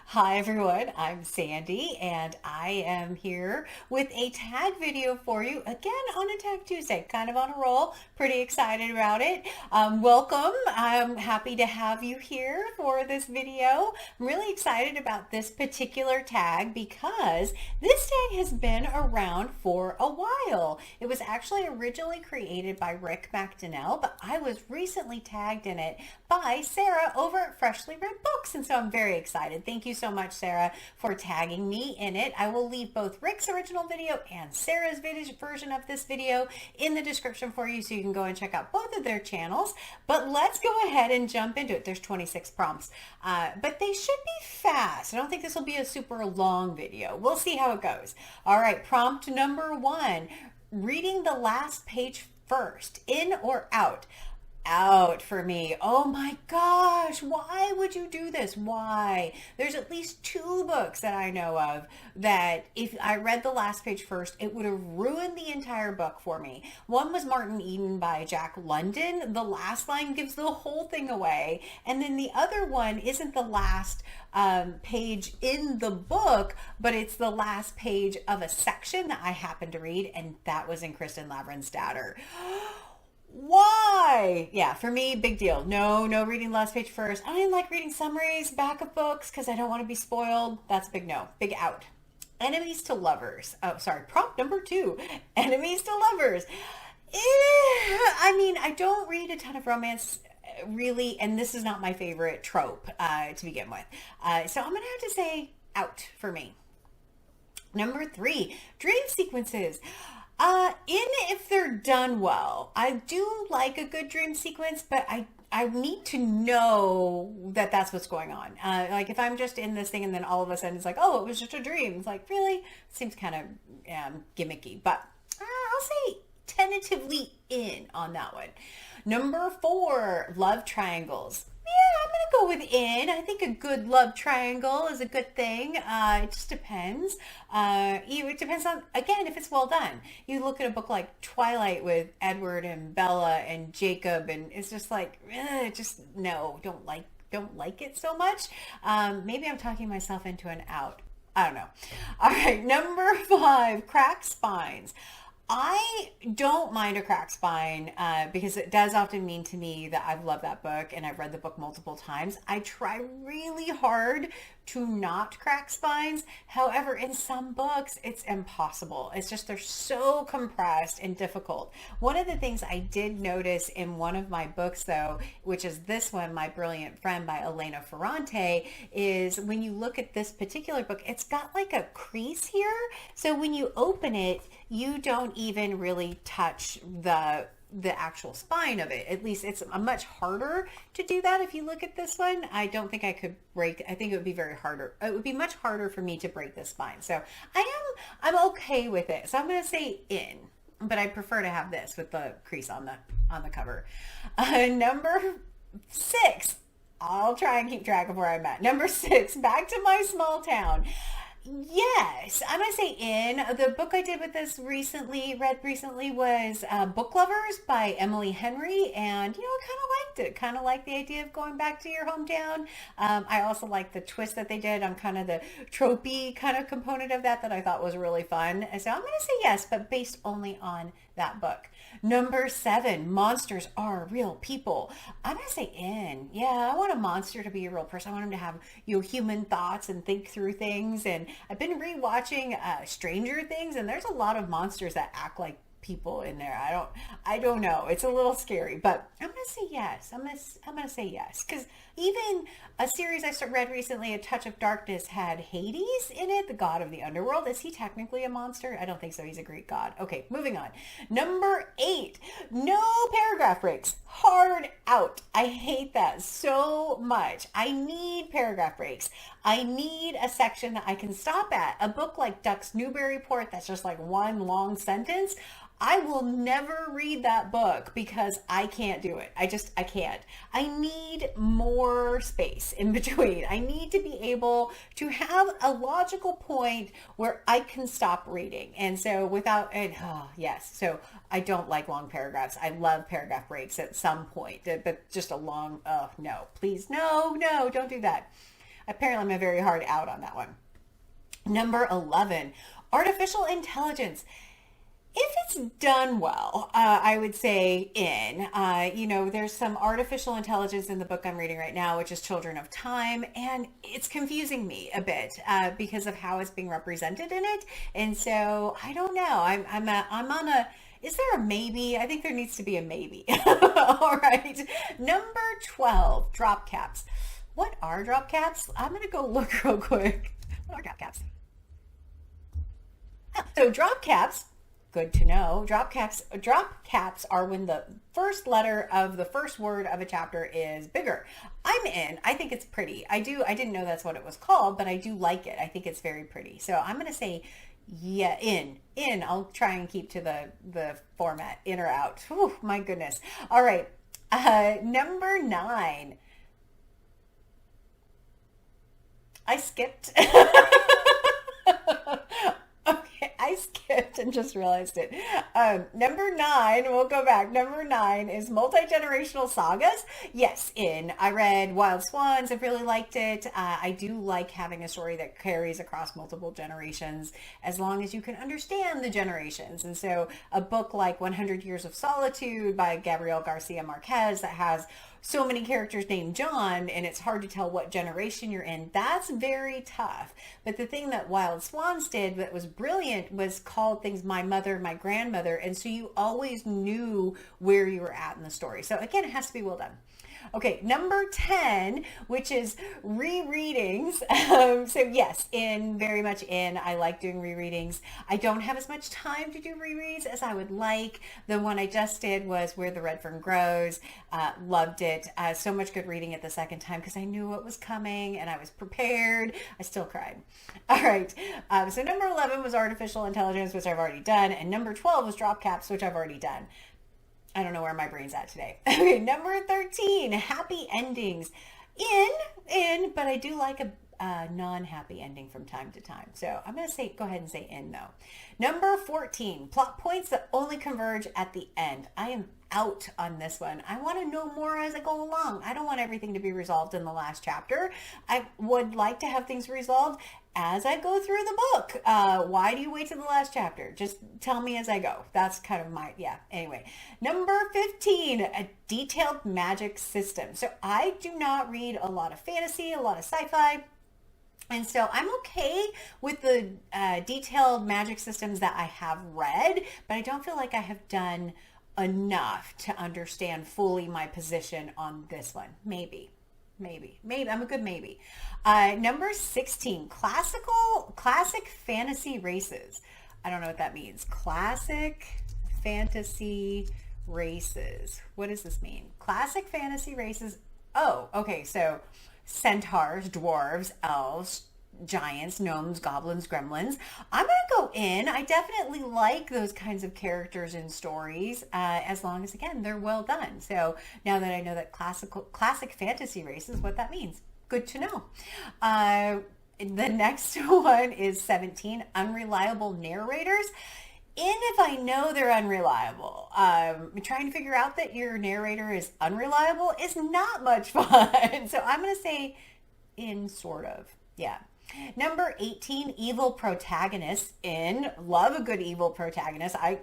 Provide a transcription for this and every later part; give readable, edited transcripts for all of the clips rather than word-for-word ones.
Hi everyone, I'm Sandy and I am here with a tag video for you again on a Tag Tuesday, kind of on a roll, pretty excited about it. Welcome, I'm happy to have you here for this video. I'm really excited about this particular tag because this tag has been around for a while. It was actually originally created by Rick McDonnell, but I was recently tagged in it by Sarah over at Freshly Read Books, and so I'm very excited. Thank you so much, Sarah, for tagging me in it. I will leave both Rick's original video and Sarah's version of this video in the description for you so you can go and check out both of their channels. But let's go ahead and jump into it. There's 26 prompts, but they should be fast. I don't think this will be a super long video. We'll see how it goes. All right, prompt number 1, reading the last page first, in or out? Out for me. Oh my gosh, why would you do this? Why? There's at least 2 books that I know of that if I read the last page first, it would have ruined the entire book for me. One was Martin Eden by Jack London. The last line gives the whole thing away. And then the other one isn't the last page in the book, but it's the last page of a section that I happened to read, and that was in Kristen Lavren's-Datter. Why? Yeah, for me, big deal. No reading the last page first. I don't even like reading summaries back of books because I don't want to be spoiled. That's a big no. Big out. Enemies to lovers. Oh, sorry. Prompt number 2. Enemies to lovers. I mean, I don't read a ton of romance really, and this is not my favorite trope to begin with. So I'm going to have to say out for me. Number 3, dream sequences. If they're done well, I do like a good dream sequence, but I need to know that that's what's going on. Like if I'm just in this thing and then all of a sudden it's like, oh, it was just a dream. It's like, really? Seems kind of gimmicky, but I'll say tentatively in on that one. Number 4, love triangles. Yeah, I'm going to go with in. I think a good love triangle is a good thing. It just depends. It depends on, again, if it's well done. You look at a book like Twilight with Edward and Bella and Jacob, and it's just like, no, don't like it so much. Maybe I'm talking myself into an out. I don't know. All right, number 5, cracked spines. I don't mind a cracked spine because it does often mean to me that I've loved that book and I've read the book multiple times. I try really hard to not crack spines. However, in some books, it's impossible. It's just they're so compressed and difficult. One of the things I did notice in one of my books, though, which is this one, My Brilliant Friend by Elena Ferrante, is when you look at this particular book, it's got like a crease here. So when you open it, you don't even really touch the actual spine of it. At least it's much harder to do that. If you look at this one, I don't think I could break. I think it would be very harder. It would be much harder for me to break this spine. So I'm okay with it. So I'm going to say in, but I prefer to have this with the crease on the cover. Number 6. I'll try and keep track of where I'm at. Number 6, Back to My Small Town. Yes, I'm going to say in. The book I did with this read recently was Book Lovers by Emily Henry, and, I kind of liked it. Kind of like the idea of going back to your hometown. I also like the twist that they did on kind of the tropey kind of component of that I thought was really fun. So I'm going to say yes, but based only on that book. Number 7, monsters are real people. I'm going to say in. Yeah, I want a monster to be a real person. I want him to have, human thoughts and think through things. And I've been rewatching Stranger Things, and there's a lot of monsters that act like people in there. I don't know. It's a little scary, but I'm going to say yes. I'm going to say yes. Because even a series I read recently, A Touch of Darkness, had Hades in it, the god of the underworld. Is he technically a monster? I don't think so. He's a Greek god. Okay, moving on. Number 8, no paragraph breaks. Hard out. I hate that so much. I need paragraph breaks. I need a section that I can stop at. A book like Duck's Newburyport, that's just like one long sentence. I will never read that book because I can't do it. I can't. I need more space in between. I need to be able to have a logical point where I can stop reading. And so yes. So I don't like long paragraphs. I love paragraph breaks at some point, but just a long, no, please, no, don't do that. Apparently I'm a very hard out on that one. Number 11, artificial intelligence. If it's done well, I would say in. There's some artificial intelligence in the book I'm reading right now, which is Children of Time, and it's confusing me a bit because of how it's being represented in it. And so I don't know. I'm on a. Is there a maybe? I think there needs to be a maybe. All right. Number 12, drop caps. What are drop caps? I'm gonna go look real quick. What are drop caps? So drop caps. Good to know. Drop caps are when the first letter of the first word of a chapter is bigger. I'm in. I think it's pretty. I didn't know that's what it was called, but I do like it. I think it's very pretty. So I'm going to say yeah, in. I'll try and keep to the format, in or out. Whew, my goodness. All right. Number 9. I skipped. I skipped and just realized it. Number 9, we'll go back. Number 9 is Multi-Generational Sagas. Yes, I read Wild Swans. I really liked it. I do like having a story that carries across multiple generations as long as you can understand the generations. And so a book like 100 Years of Solitude by Gabriel Garcia Marquez that has so many characters named John and it's hard to tell what generation you're in, that's very tough. But the thing that Wild Swans did that was brilliant was called things my mother, my grandmother, and so you always knew where you were at in the story. So again, it has to be well done. Okay, number 10, which is rereadings. So yes, very much in. I like doing rereadings. I don't have as much time to do rereads as I would like. The one I just did was Where the Red Fern Grows. Loved it. So much good reading it the second time because I knew what was coming and I was prepared. I still cried. All right. So number 11 was artificial intelligence, which I've already done. And number 12 was drop caps, which I've already done. I don't know where my brain's at today. Okay, number 13, happy endings. But I do like a non-happy ending from time to time. So I'm going to go ahead and say in though. Number 14, plot points that only converge at the end. I am out on this one. I want to know more as I go along. I don't want everything to be resolved in the last chapter. I would like to have things resolved as I go through the book. Why do you wait to the last chapter? Just tell me as I go. That's kind of anyway. Number 15, a detailed magic system. So I do not read a lot of fantasy, a lot of sci-fi. And so I'm okay with the detailed magic systems that I have read, but I don't feel like I have done enough to understand fully my position on this one. Maybe. I'm a good maybe. Number 16, classic fantasy races. I don't know what that means. Classic fantasy races. What does this mean? Classic fantasy races. Oh, okay. So centaurs, dwarves, elves, giants, gnomes, goblins, gremlins. I'm going to go in. I definitely like those kinds of characters in stories as long as, again, they're well done. So now that I know that classic fantasy race is what that means. Good to know. The next one is 17, unreliable narrators. If I know they're unreliable, trying to figure out that your narrator is unreliable is not much fun. So I'm going to say in, sort of. Yeah. Number 18, evil protagonists. Love a good evil protagonist. I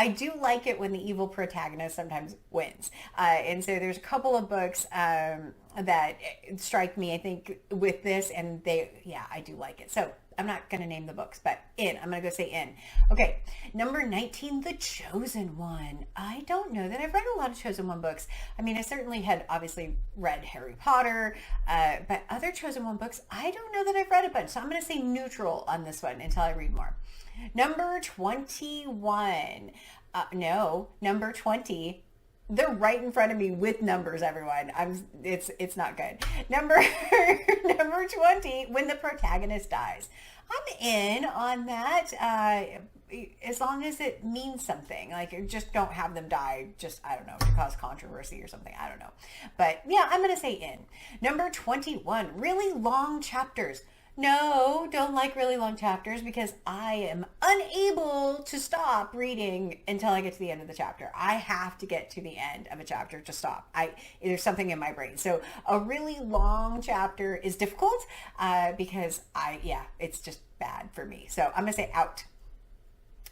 do like it when the evil protagonist sometimes wins. And so there's a couple of books that strike me, I think, with this, and I do like it. So I'm not going to name the books, but I'm going to go say in. Okay, number 19, The Chosen One. I don't know that I've read a lot of Chosen One books. I mean, I certainly had obviously read Harry Potter, but other Chosen One books, I don't know that I've read a bunch. So I'm going to say neutral on this one until I read more. Number 21. Number 20. They're right in front of me with numbers, everyone. It's not good. Number 20, When the Protagonist Dies. I'm in on that as long as it means something. Like, just don't have them die, I don't know, to cause controversy or something. I don't know. But yeah, I'm going to say in. Number 21, really long chapters. No, don't like really long chapters because I am unable to stop reading until I get to the end of the chapter. I have to get to the end of a chapter to stop. There's something in my brain. So a really long chapter is difficult because it's just bad for me. So I'm going to say out.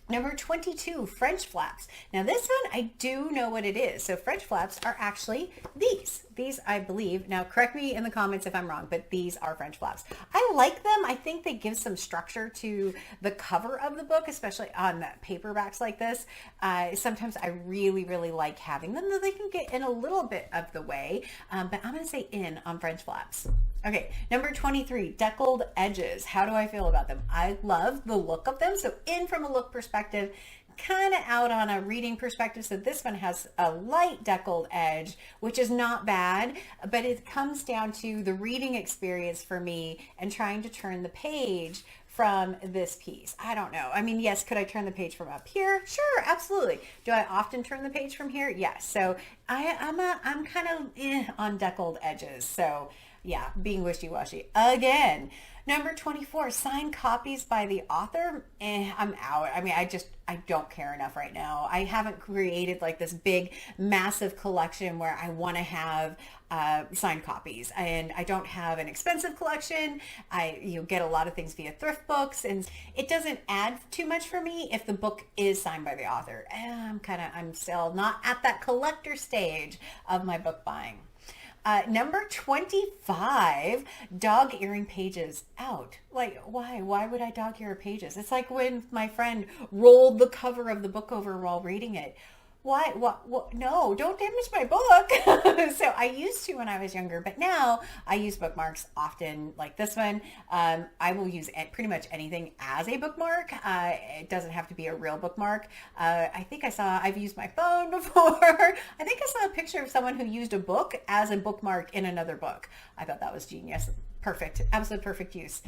Number 22, French flaps. Now this one, I do know what it is. So French flaps are actually these. These, I believe, now correct me in the comments if I'm wrong, but these are French flaps. I like them. I think they give some structure to the cover of the book, especially on paperbacks like this. Sometimes I really, really like having them, though they can get in a little bit of the way. But I'm going to say in on French flaps. Okay, number 23, Deckled Edges. How do I feel about them? I love the look of them. So in from a look perspective, kind of out on a reading perspective. So this one has a light deckled edge, which is not bad, but it comes down to the reading experience for me and trying to turn the page from this piece. I don't know. I mean, yes, could I turn the page from up here? Sure, absolutely. Do I often turn the page from here? Yes. So I'm kind of on deckled edges. So yeah, being wishy-washy again. Number 24, signed copies by the author. I'm out. I mean, I don't care enough right now. I haven't created like this big, massive collection where I want to have signed copies, and I don't have an expensive collection. I get a lot of things via thrift books, and it doesn't add too much for me if the book is signed by the author. I'm still not at that collector stage of my book buying. Number 25, dog earing pages out. Like, why? Why would I dog ear pages? It's like when my friend rolled the cover of the book over while reading it. Why? What? No, don't damage my book. So I used to when I was younger, but now I use bookmarks often like this one. I will use pretty much anything as a bookmark. It doesn't have to be a real bookmark. I've used my phone before. I think I saw a picture of someone who used a book as a bookmark in another book. I thought that was genius. Perfect. Absolute perfect use.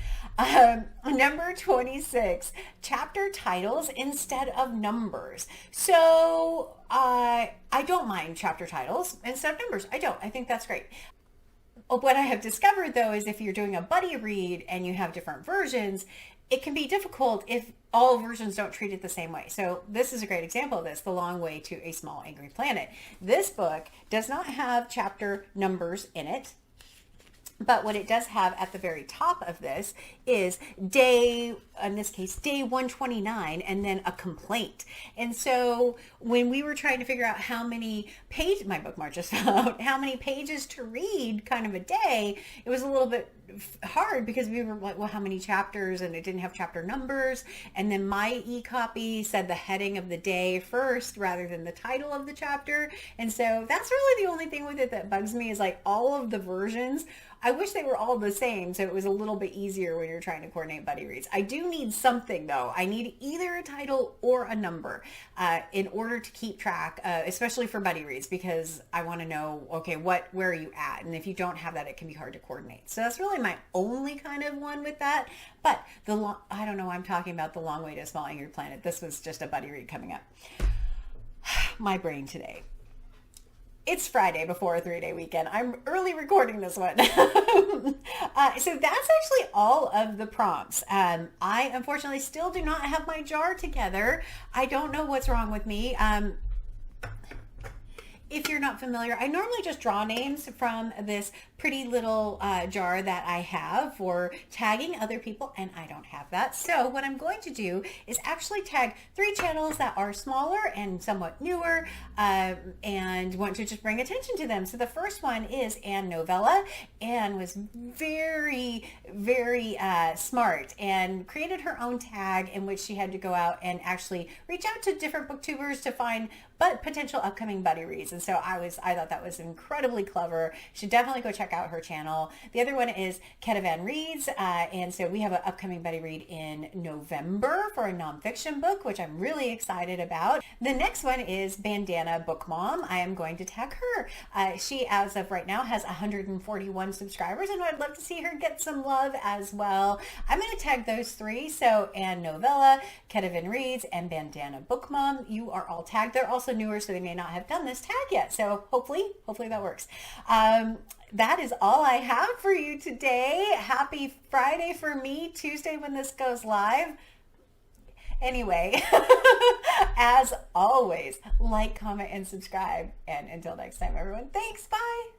Number 26, chapter titles instead of numbers. So I don't mind chapter titles instead of numbers. I don't. I think that's great. What I have discovered, though, is if you're doing a buddy read and you have different versions, it can be difficult if all versions don't treat it the same way. So this is a great example of this, The Long Way to a Small Angry Planet. This book does not have chapter numbers in it. But what it does have at the very top of this is day 129, and then a complaint. And so when we were trying to figure out how many pages, my bookmark just fell out, how many pages to read kind of a day, it was a little bit hard because we were like, well, how many chapters? And it didn't have chapter numbers. And then my e-copy said the heading of the day first rather than the title of the chapter. And so that's really the only thing with it that bugs me is like all of the versions. I wish they were all the same so it was a little bit easier when you're trying to coordinate buddy reads. I do need something though. I need either a title or a number in order to keep track, especially for buddy reads, because I want to know, okay, where are you at? And if you don't have that, it can be hard to coordinate. So that's really my only kind of one with that. But I don't know why I'm talking about The Long Way to a Small Angry Planet. This was just a buddy read coming up. My brain today. It's Friday before a 3-day weekend. I'm early recording this one. So that's actually all of the prompts. I unfortunately still do not have my jar together. I don't know what's wrong with me. If you're not familiar, I normally just draw names from this pretty little jar that I have for tagging other people, and I don't have that. So what I'm going to do is actually tag 3 channels that are smaller and somewhat newer and want to just bring attention to them. So the first one is Anne Novella. Anne was very, very smart and created her own tag in which she had to go out and actually reach out to different booktubers to find potential upcoming buddy reads. And so I thought that was incredibly clever. You should definitely go check out her channel. The other one is Ketavan Reads. And so we have an upcoming buddy read in November for a nonfiction book, which I'm really excited about. The next one is Bandana Book Mom. I am going to tag her. She, as of right now, has 141 subscribers, and I'd love to see her get some love as well. I'm going to tag those 3. So Anne Novella, Ketavan Reads, and Bandana Book Mom. You are all tagged. They're also newer, so they may not have done this tag yet. So hopefully that works. that is all I have for you today. Happy Friday for me, Tuesday when this goes live. Anyway, as always, like, comment, and subscribe. And until next time, everyone, thanks. Bye.